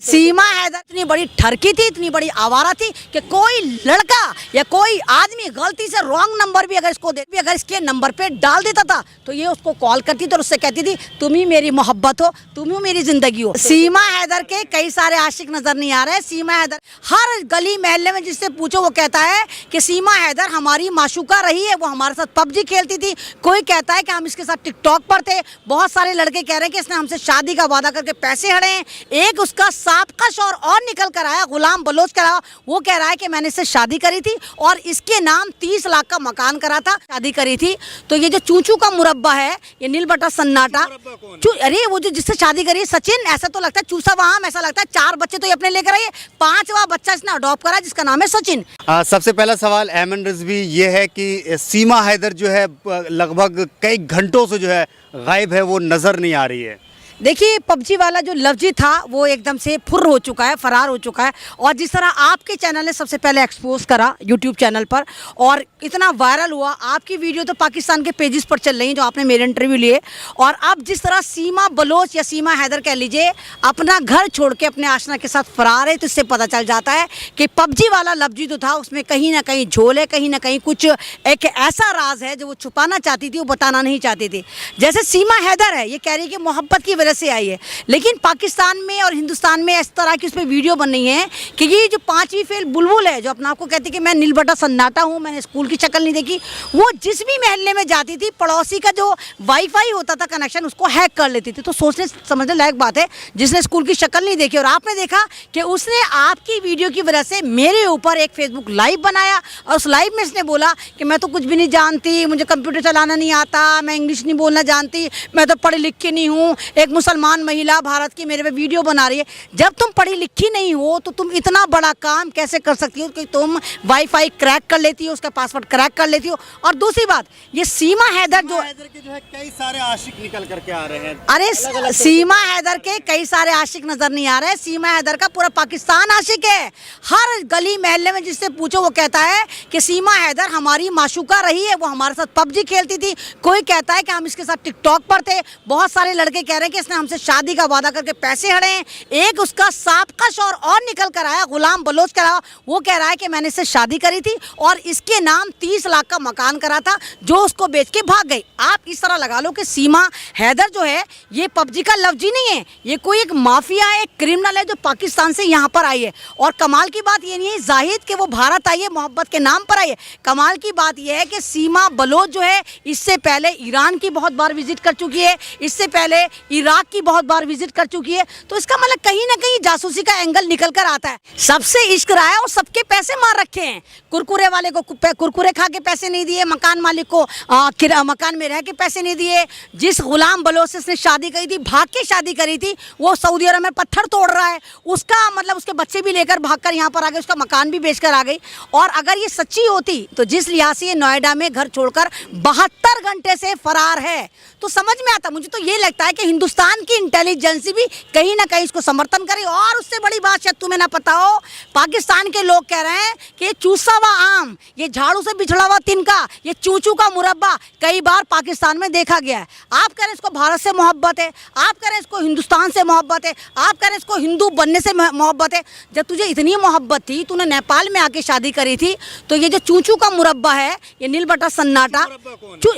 सीमा हैदर इतनी बड़ी ठरकी थी, इतनी बड़ी आवारा थी कि कोई लड़का या कोई आदमी गलती से रॉन्ग नंबर भी अगर इसके नंबर पे डाल देता था तो ये उसको कॉल करती थी और उससे कहती थी तुम ही मेरी मोहब्बत हो, तुम ही मेरी जिंदगी हो। सीमा हैदर के कई सारे आशिक नजर नहीं आ रहे। सीमा हैदर हर गली मोहल्ले में जिससे पूछो वो कहता है कि सीमा हैदर हमारी माशूका रही है, वो हमारे साथ पबजी खेलती थी। कोई कहता है कि हम इसके साथ टिकटॉक पर थे। बहुत सारे लड़के कह रहे हैं कि इसने हमसे शादी का वादा करके पैसे हड़े हैं। एक उसका साबका शौहर और निकल कर आया, गुलाम बलोच कर आया, वो कह रहा है कि मैंने इससे शादी करी थी और इसके नाम 30 लाख का मकान करा था, शादी करी थी। तो ये जो चूचू का मुरब्बा है, ये नील बटा सन्नाटा, अरे वो जो जिससे शादी करी है सचिन, ऐसा तो लगता है चूसा वहां, ऐसा लगता है 4 बच्चे तो ये अपने लेकर आई है, 5वां बच्चा इसने अडॉप्ट करा जिसका नाम है सचिन। सबसे पहला सवाल अहमद रिजवी ये है कि सीमा हैदर जो है लगभग कई घंटों से जो है गायब है, वो नजर नहीं आ रही है। देखिए पबजी वाला जो लफ्जी था वो एकदम से फुर्र हो चुका है, फरार हो चुका है। और जिस तरह आपके चैनल ने सबसे पहले एक्सपोज करा यूट्यूब चैनल पर और इतना वायरल हुआ, आपकी वीडियो तो पाकिस्तान के पेजेस पर चल रही हैं जो आपने मेरे इंटरव्यू लिए। और अब जिस तरह सीमा बलोच या सीमा हैदर कह लीजिए अपना घर छोड़ के अपने आशना के साथ फरार है, तो इससे पता चल जाता है कि पबजी वाला लफ्जी जो था उसमें कहीं ना कहीं झोल है, कहीं ना कहीं कुछ एक ऐसा राज है जो वो छुपाना चाहती थी, वो बताना नहीं चाहती थी। जैसे सीमा हैदर है, ये कह रही है कि मोहब्बत की से आई है, लेकिन पाकिस्तान में और हिंदुस्तान में इस तरह की उस पर वीडियो बन रही है कि ये जो 5वीं फेल बुलबुल है जो अपने आप को कहती कि मैं नील बटा सन्नाटा हूं, मैंने स्कूल की शक्ल नहीं देखी, वो जिस भी मोहल्ले में जाती थी पड़ोसी का जो वाईफाई होता था कनेक्शन उसको हैक कर लेती थी। तो सोचने समझने लायक बात है, जिसने स्कूल की शक्ल नहीं देखी और आपने देखा कि उसने आपकी वीडियो की वजह से मेरे ऊपर एक फेसबुक लाइव बनाया और उस लाइव में इसने बोला कि मैं तो कुछ भी नहीं जानती, मुझे कंप्यूटर चलाना नहीं आता, मैं इंग्लिश नहीं बोलना जानती, मैं तो पढ़ी लिखी नहीं हूँ, एक मुसलमान महिला भारत की मेरे पे वीडियो बना रही है। जब तुम पढ़ी लिखी नहीं हो तो तुम इतना बड़ा काम कैसे कर सकती हो कि तुम वाईफाई क्रैक कर लेती हो, उसका पासवर्ड क्रैक कर लेती हो। और दूसरी बात, ये सीमा हैदर जो है कई सारे आशिक निकल करके आ रहे हैं। अरे सीमा हैदर के कई सारे आशिक नजर नहीं आ रहे। सीमा हैदर का पूरा पाकिस्तान आशिक है। हर गली मोहल्ले में जिससे पूछो वो कहता है कि सीमा हैदर हमारी माशूका रही है, वो हमारे साथ पबजी खेलती थी। कोई कहता है कि हम इसके साथ टिकटॉक पर थे। बहुत सारे लड़के कह रहे हैं कि इसने हमसे शादी का वादा करके पैसे हड़े हैं। एक उसका साबका शौहर और निकल कर आया, गुलाम बलोच कर आया, वो कह रहा है कि मैंने इससे शादी करी थी और इसके नाम 30 लाख का मकान करा था जो उसको बेच के भाग गई। आप इस तरह लगा लो कि सीमा हैदर जो है ये पबजी का लफ्जी नहीं है, ये कोई एक माफिया है, एक क्रिमिनल है जो पाकिस्तान से यहाँ पर आई है। और कमाल की बात ये नहीं है जाहिद कि वो भारत आई है मोहब्बत के नाम पर आई है। कमाल की बात यह है कि सीमा बलोच जो है इससे पहले ईरान की बहुत बार विजिट कर चुकी है, इससे पहले इराक की बहुत बार विजिट कर चुकी है। तो इसका मतलब कहीं ना कहीं जासूसी का एंगल निकल कर आता है। सबसे इश्क रहा है और सबके पैसे मार रखे हैं। कुरकुरे वाले को कुरकुरे खा के पैसे नहीं दिए, मकान मालिक को मकान में रह के पैसे नहीं दिए, जिस गुलाम बलोच से इसने शादी करी थी, भाग के शादी करी थी, वो सऊदी अरब में पत्थर तोड़ रहा है। उसका मतलब उसके बच्चे भी लेकर भागकर यहाँ पर आ गए, उसका मकान भी बेचकर आ गई। और अगर ये सच्ची होती तो जिस लिहाज से ये नोएडा में घर छोड़कर 72 घंटे से फरार है तो समझ में आता। मुझे तो ये लगता है कि हिंदुस्तान की इंटेलिजेंसी भी कहीं ना कहीं इसको समर्थन करे। और उससे बड़ी बात शायद तुम्हें ना पता हो, पाकिस्तान के लोग कह रहे हैं कि ये चूसा हुआ आम, ये झाड़ू से बिछड़ा हुआ तिनका, ये चूचू का मुरब्बा कई बार पाकिस्तान में देखा गया है। आप कह रहे हैं इसको भारत से मोहब्बत है, आप कह रहे हैं इसको हिंदुस्तान से मोहब्बत है, आप कह रहे हैं इसको हिंदू बनने से मोहब्बत है। जब तुझे इतनी मोहब्बत थी, तूने नेपाल में आके शादी करी थी, तो ये जो चूचू का मुरब्बा है, ये नील बटा सन्नाटा,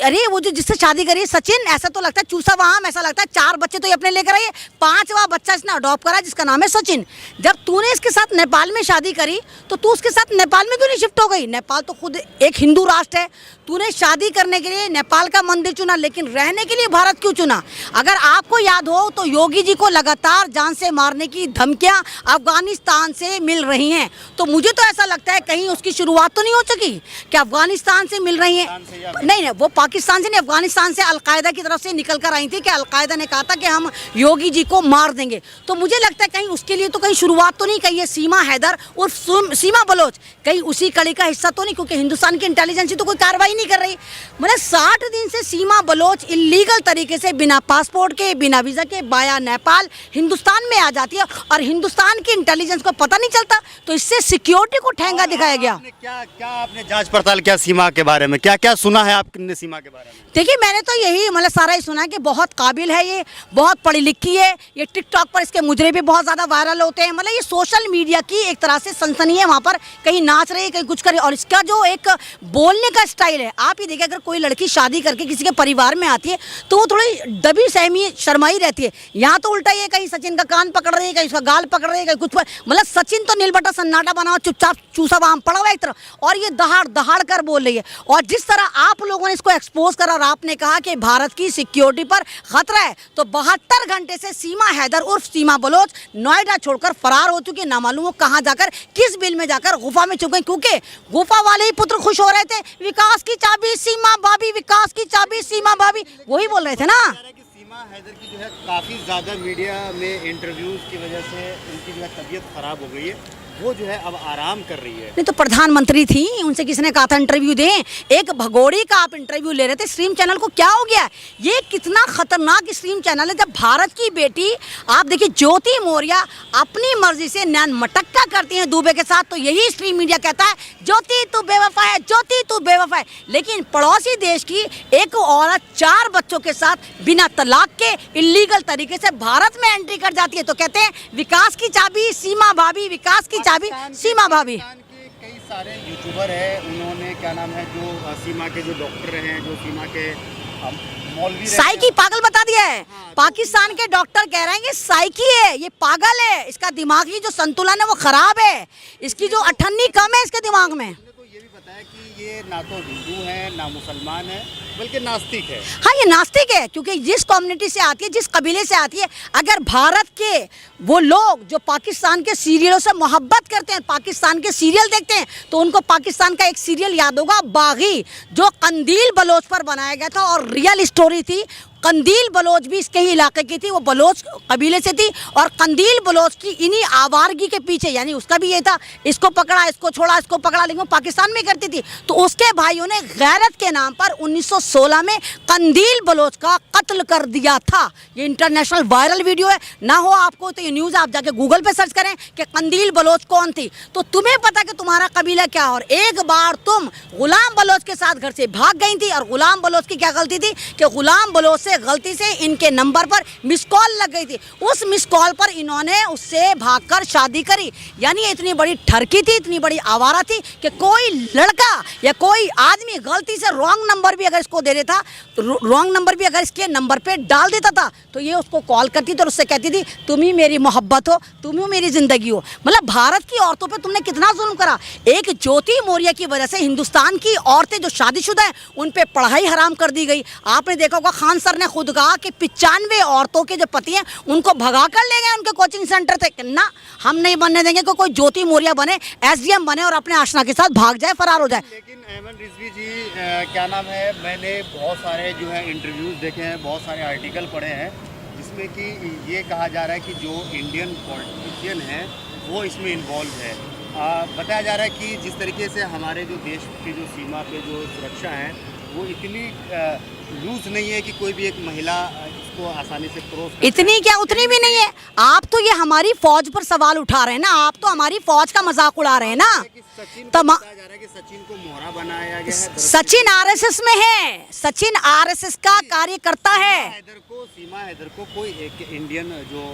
अरे वो जो जिससे शादी करी है सचिन, ऐसा तो लगता है चूसा वहां, ऐसा लगता है 4 बच्चे तो ये अपने लेकर आई है, 5वां बच्चा इसने अडॉप्ट करा जिसका नाम है सचिन। जब तूने इसके साथ नेपाल में शादी करी तो तू उसके साथ नेपाल में क्यों नहीं शिफ्ट हो गई? नेपाल तो खुद एक हिंदू राष्ट्र है। तूने शादी करने के लिए नेपाल का मंदिर चुना, लेकिन रहने के लिए भारत क्यों चुना? अगर आपको याद हो तो योगी जी को लगातार जान से मारने की धमकियां अफगानिस्तान से मिल रही हैं। तो मुझे तो ऐसा लगता है कहीं उसकी शुरुआत तो नहीं हो चुकी कि अफगानिस्तान से मिल रही हैं। नहीं, वो पाकिस्तान से नहीं, अफगानिस्तान से अलकायदा की तरफ से निकल कर आई थी कि अलकायदा ने कहा था कि हम योगी जी को मार देंगे। तो मुझे लगता है कहीं उसके लिए तो कहीं शुरुआत तो नहीं, कहीं ये सीमा हैदर और सीमा बलोच कहीं उसी कड़ी का हिस्सा तो नहीं, क्योंकि हिंदुस्तान की इंटेलिजेंस तो कोई कार्रवाई नहीं कर रही। मतलब 60 दिन से सीमा बलोच इलीगल तरीके से बिना पासपोर्ट के, बिना वीजा के, बाया नेपाल हिंदुस्तान में आ जाती है और हिंदुस्तान की इंटेलिजेंस को पता नहीं चलता। तो इससे सिक्योरिटी को ठेंगा दिखाया गया। क्या आपने जांच पड़ताल किया सीमा के बारे में? क्या क्या सुना है आपने सीमा के बारे में? देखिए मैंने तो यही मतलब सारा ही सुना है कि बहुत काबिल है, ये बहुत पढ़ी लिखी है, ये टिकटॉक पर इसके मुजरे भी बहुत ज़्यादा वायरल होते हैं। मतलब ये सोशल मीडिया की एक तरह से सनसनी है, वहाँ पर कहीं नाच रही है, कहीं कुछ करे। और इसका जो एक बोलने का स्टाइल है, आप ही देखिए, अगर कोई लड़की शादी करके किसी के परिवार में आती है तो वो थोड़ी दबी सहमी शर्माई रहती है। यहाँ तो उल्टा ही है, कहीं सचिन का कान पकड़ रही है, कहीं उसका गाल पकड़ रही है, कहीं कुछ मतलब सचिन तो नीलबटा सन्नाटा बना हुआ, चुपचाप चूसा आम पड़ा हुआ एक तरफ, और ये दहाड़ दहाड़ कर बोल रही है। और जिस तरह आप लोगों ने इसको एक्सपोज करा और आपने कहा कि भारत की सिक्योरिटी पर खतरा है, तो 72 घंटे से सीमा हैदर उर्फ सीमा बलोच नोएडा छोड़कर फरार हो चुकी है। ना मालूम वो कहाँ जाकर, किस बिल में जाकर गुफा में छुप गई, क्योंकि गुफा वाले ही पुत्र खुश हो रहे थे, विकास की चाबी सीमा भाभी, विकास की चाबी सीमा भाभी, वही बोल रहे थे ना। सीमा हैदर की जो है काफ़ी ज़्यादा मीडिया में इंटरव्यूज़ की वजह से उनकी जो है तबीयत ख़राब हो गई है, वो जो है अब आराम कर रही है। नहीं तो प्रधानमंत्री थी, उनसे किसने कहा था इंटरव्यू दें? एक भगोड़ी का आप इंटरव्यू ले रहे थे। स्ट्रीम चैनल को क्या हो गया? ये कितना खतरनाक स्ट्रीम चैनल है। जब भारत की बेटी, आप देखिए ज्योति मौर्य अपनी मर्जी से नैन मटक्का करती हैं दुबे के साथ, तो यही स्ट्रीम मीडिया कहता है ज्योति तू बेवफा है, ज्योति तू बेवफा है। लेकिन पड़ोसी देश की एक औरत 4 बच्चों के साथ बिना तलाक के इलीगल तरीके से भारत में एंट्री कर जाती है, तो कहते हैं विकास की चाबी सीमा भाभी, विकास की चाबी सीमा भाभी। कई सारे यूट्यूबर हैं, उन्होंने क्या नाम है, जो सीमा के जो डॉक्टर हैं, जो सीमा के मौलवी साइकी पागल बता दिया है। पाकिस्तान के डॉक्टर कह रहे हैं कि साइकी है, ये पागल है, इसका दिमागी जो संतुलन है वो खराब है, इसकी जो अठन्नी कम है इसके दिमाग में। तो ये भी पता है कि ये ना तो हिंदू है, ना मुसलमान है, बल्कि नास्तिक है। हाँ, ये नास्तिक है, क्योंकि जिस कम्युनिटी से आती है, जिस कबीले से आती है, अगर भारत के वो लोग जो पाकिस्तान के सीरियलों से मोहब्बत करते हैं, पाकिस्तान के सीरियल देखते हैं, तो उनको पाकिस्तान का एक सीरियल याद होगा, बागी, जो कंदील बलोच पर बनाया गया था और रियल स्टोरी थी। कंदील बलोच भी इसके ही इलाके की थी, वो बलोच कबीले से थी, और कंदील बलोच की इन्हीं आवारगी के पीछे, यानी उसका भी ये था, इसको पकड़ा, इसको छोड़ा, इसको पकड़ा, लेकिन वो पाकिस्तान में करती थी। तो उसके भाइयों ने गैरत के नाम पर 1916 में कंदील बलोच का कत्ल कर दिया था। ये इंटरनेशनल वायरल वीडियो है, ना हो आपको तो ये न्यूज़ आप जाके गूगल पे सर्च करें कि कंदील बलोच कौन थी, तो तुम्हें पता कि तुम्हारा कबीला क्या। और एक बार तुम गुलाम बलोच के साथ घर से भाग गई थी, और गुलाम बलोच की क्या गलती थी कि गुलाम बलोच से गलती से इनके नंबर पर मिस कॉल लग गई थी। उस मिस कॉल पर इन्होंने उससे भागकर शादी करी। यानी ये इतनी बड़ी ठरकी थी, इतनी बड़ी आवारा थी कि कोई लड़का या कोई आदमी गलती से रॉन्ग नंबर भी अगर इसको दे देता, रॉन्ग नंबर भी अगर इसके नंबर पे डाल देता था, तो ये उसको कॉल करती थी और उससे कहती थी तुम ही मेरी मोहब्बत हो, तुम ही मेरी जिंदगी हो। मतलब भारत की औरतों पे तुमने कितना जुल्म करा। एक ज्योति मौर्य की वजह से हिंदुस्तान की औरतें जो शादीशुदा हैं उन पे पढ़ाई हराम कर दी गई। आपने देखा होगा खान सर ने खुद कहा कि 95 औरतों के जो पति हैं उनको भगा कर ले गए उनके कोचिंग सेंटर से। ना, हम नहीं बनने देंगे कि कोई ज्योति मौर्य बने, SDM बने और अपने आशना के साथ भाग जाए, फरार हो जाए। लेकिन अहमद रिजवी जी, क्या नाम है, मैंने बहुत सारे जो है इंटरव्यूज़ देखे हैं, बहुत सारे आर्टिकल पढ़े हैं, जिसमें कि ये कहा जा रहा है कि जो इंडियन पॉलिटिशियन है वो इसमें इन्वॉल्व है। बताया जा रहा है कि जिस तरीके से हमारे जो देश की जो सीमा पे जो सुरक्षा है वो इतनी लूज नहीं है कि कोई भी एक महिला इसको आसानी से क्रॉस कर इतनी क्या, उतनी भी नहीं है। आप तो ये हमारी फौज पर सवाल उठा रहे हैं ना, आप तो हमारी फौज का मजाक उड़ा रहे हैं ना। सचिन को बताया जा रहा है कि सचिन को मोहरा बनाया गया है। सचिन RSS में है, सचिन RSS का कार्यकर्ता है। सीमा हैदर को कोई एक इंडियन जो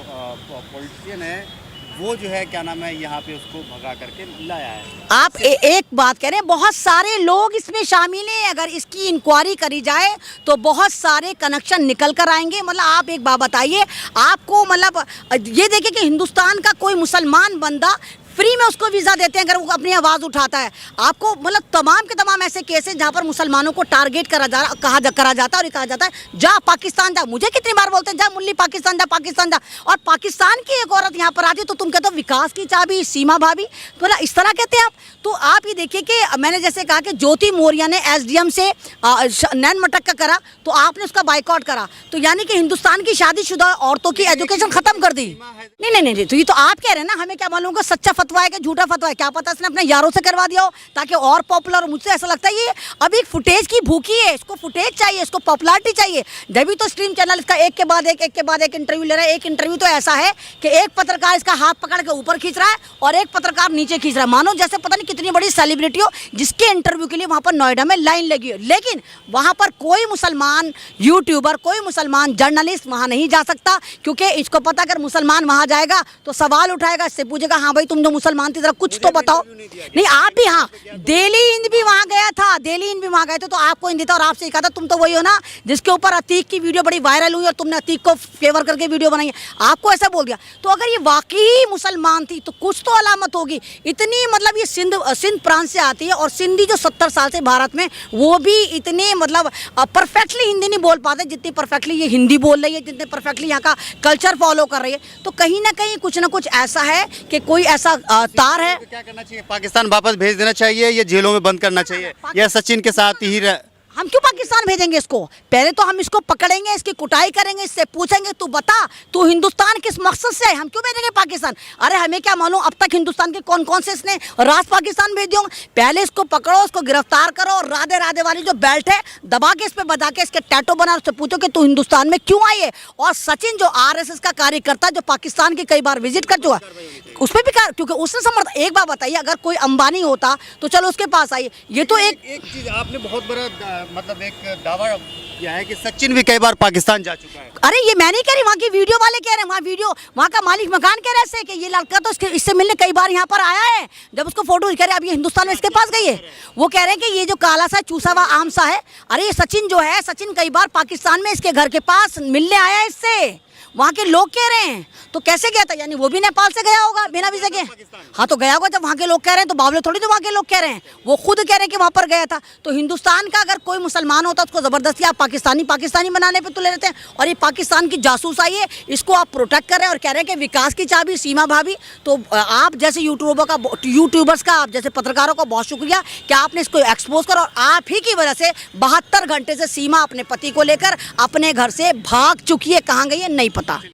पॉलिटिशियन है वो जो है क्या नाम है यहाँ पे उसको भगा करके लाया है। आप एक बात कह रहे हैं, बहुत सारे लोग इसमें शामिल हैं। अगर इसकी इंक्वायरी करी जाए तो बहुत सारे कनेक्शन निकल कर आएंगे। मतलब आप एक बात बताइए, आपको मतलब ये देखिए कि हिंदुस्तान का कोई मुसलमान बंदा फ्री में उसको वीज़ा देते हैं अगर वो अपनी आवाज़ उठाता है। आपको मतलब तमाम के तमाम ऐसे केस हैं जहाँ पर मुसलमानों को टारगेट करा जाता है और ये कहा जाता है जा पाकिस्तान जा। मुझे कितनी बार बोलते हैं जा मुल्ली पाकिस्तान जा, पाकिस्तान जा। और पाकिस्तान की एक औरत यहाँ पर आती है तो तुम कहते हो विकास की चाबी सीमा भाभी, तो मतलब इस तरह कहते हैं आप। तो आप ये देखिए कि मैंने जैसे कहा कि ज्योति मौर्य ने SDM से नैन मटक्का करा तो आपने उसका बाइकआउट करा, तो यानी कि हिंदुस्तान की शादीशुदा औरतों की एजुकेशन खत्म कर दी। नहीं, तो ये तो आप कह रहे हैं ना, हमें क्या मालूम होगा सच्चा फतवा है कि झूठा फतवा है, क्या पता इसने अपने यारों से करवा दिया हो ताकि और पॉपुलर हो। मुझसे ऐसा लगता है ये अभी एक फुटेज की भूखी है, इसको फुटेज चाहिए, इसको पॉपुलैरिटी चाहिए। जब तो स्ट्रीम चैनल इसका एक के बाद एक इंटरव्यू ले रहा है। एक इंटरव्यू तो ऐसा है कि एक पत्रकार इसका हाथ पकड़ के ऊपर खींच रहा है और एक पत्रकार नीचे खींच रहा है, मानो जैसे पता नहीं कितनी बड़ी सेलिब्रिटी हो जिसके इंटरव्यू के लिए वहां पर नोएडा में लाइन लगी हो। लेकिन वहां पर कोई मुसलमान यूट्यूबर, कोई मुसलमान जर्नलिस्ट वहां नहीं जा सकता, क्योंकि इसको पता अगर मुसलमान वहां जाएगा तो सवाल उठाएगा, इससे पूछेगा हाँ भाई तुम जो मुसलमान थे जरा कुछ तो बताओ। नहीं आप भी, हाँ दिल्ली हिंद भी वहां गया था, दिल्ली हिंद भी वहां गए थे तो आपको हिंदी था और आपसे कहा था तुम तो वही हो ना जिसके ऊपर अतीक की वीडियो बड़ी वायरल हुई और तुमने अतीक को फेवर करके वीडियो बनाई है, आपको ऐसा बोल दिया। तो अगर ये वाकई मुसलमान थी तो कुछ तो अलामत होगी। इतनी मतलब ये सिंध प्रांत से आती है और सिंधी जो 70 साल से भारत में, वो भी इतने मतलब परफेक्टली हिंदी नहीं बोल पाते जितनी परफेक्टली ये हिंदी बोल रही है, जितने परफेक्टली यहाँ का कल्चर फॉलो कर रही है। तो कहीं ना कहीं कुछ ना कुछ ऐसा है कि कोई ऐसा तार है। तो क्या करना चाहिए? पाकिस्तान वापस भेज देना चाहिए या जेलों में बंद करना चाहिए या सचिन के साथ ही हम क्यों पाकिस्तान भेजेंगे इसको? पहले तो हम इसको पकड़ेंगे, इसकी कुटाई करेंगे, इससे पूछेंगे तू बता तू हिंदुस्तान किस मकसद से है, हम क्यों भेजेंगे पाकिस्तान? अरे हमें क्या मालूम अब तक हिंदुस्तान के कौन कौन से इसने राज पाकिस्तान भेज दिया। पहले इसको पकड़ो, उसको गिरफ्तार करो और राधे राधे वाली जो बेल्ट है दबा के इस पे बजा के इसके टैटो बना, उससे पूछो कि तू हिंदुस्तान में क्यों आई है। और सचिन जो RSS का कार्यकर्ता जो पाकिस्तान की कई बार विजिट कर चुका, उस पर भी क्योंकि उसने समर्थन। एक बात बताइए, अगर कोई अंबानी होता तो चलो उसके पास आइए, ये तो एक चीज आपने बहुत बड़ा मतलब एक दावा किया है कि सचिन भी कई बार पाकिस्तान जा चुका है। अरे ये मैं नहीं कह रही, वहाँ की वीडियो वाले कह रहे हैं, वहाँ का मालिक मकान कह रहे हैं कि ये लड़का तो इससे मिलने कई बार यहाँ पर आया है। जब उसको फोटो कह रहे अब ये हिंदुस्तान में इसके पास गई है, वो कह रहे हैं कि ये जो काला सा चूसा हुआ आम सा है, अरे ये सचिन जो है, सचिन कई बार पाकिस्तान में इसके घर के पास मिलने आया है इससे, वहाँ के लोग कह रहे हैं। तो कैसे गया था? यानी वो भी नेपाल से गया होगा बिना वीजा के। हाँ तो गया होगा, जब वहाँ के लोग कह रहे हैं तो बावले थोड़ी तो वहाँ के लोग कह रहे हैं, वो खुद कह रहे हैं कि वहाँ पर गया था। तो हिंदुस्तान का अगर कोई मुसलमान होता उसको ज़बरदस्ती आप पाकिस्तानी बनाने पे तुले रहते हैं। और ये पाकिस्तान की जासूस आई है, इसको आप प्रोटेक्ट कर रहे हैं और कह रहे हैं कि विकास की चाबी सीमा भाभी। तो आप जैसे यूट्यूबर्स का, आप जैसे पत्रकारों का बहुत शुक्रिया कि आपने इसको एक्सपोज करा। और आप ही की वजह से 72 घंटे से सीमा अपने पति को लेकर अपने घर से भाग चुकी है, कहाँ गई है नहीं पता।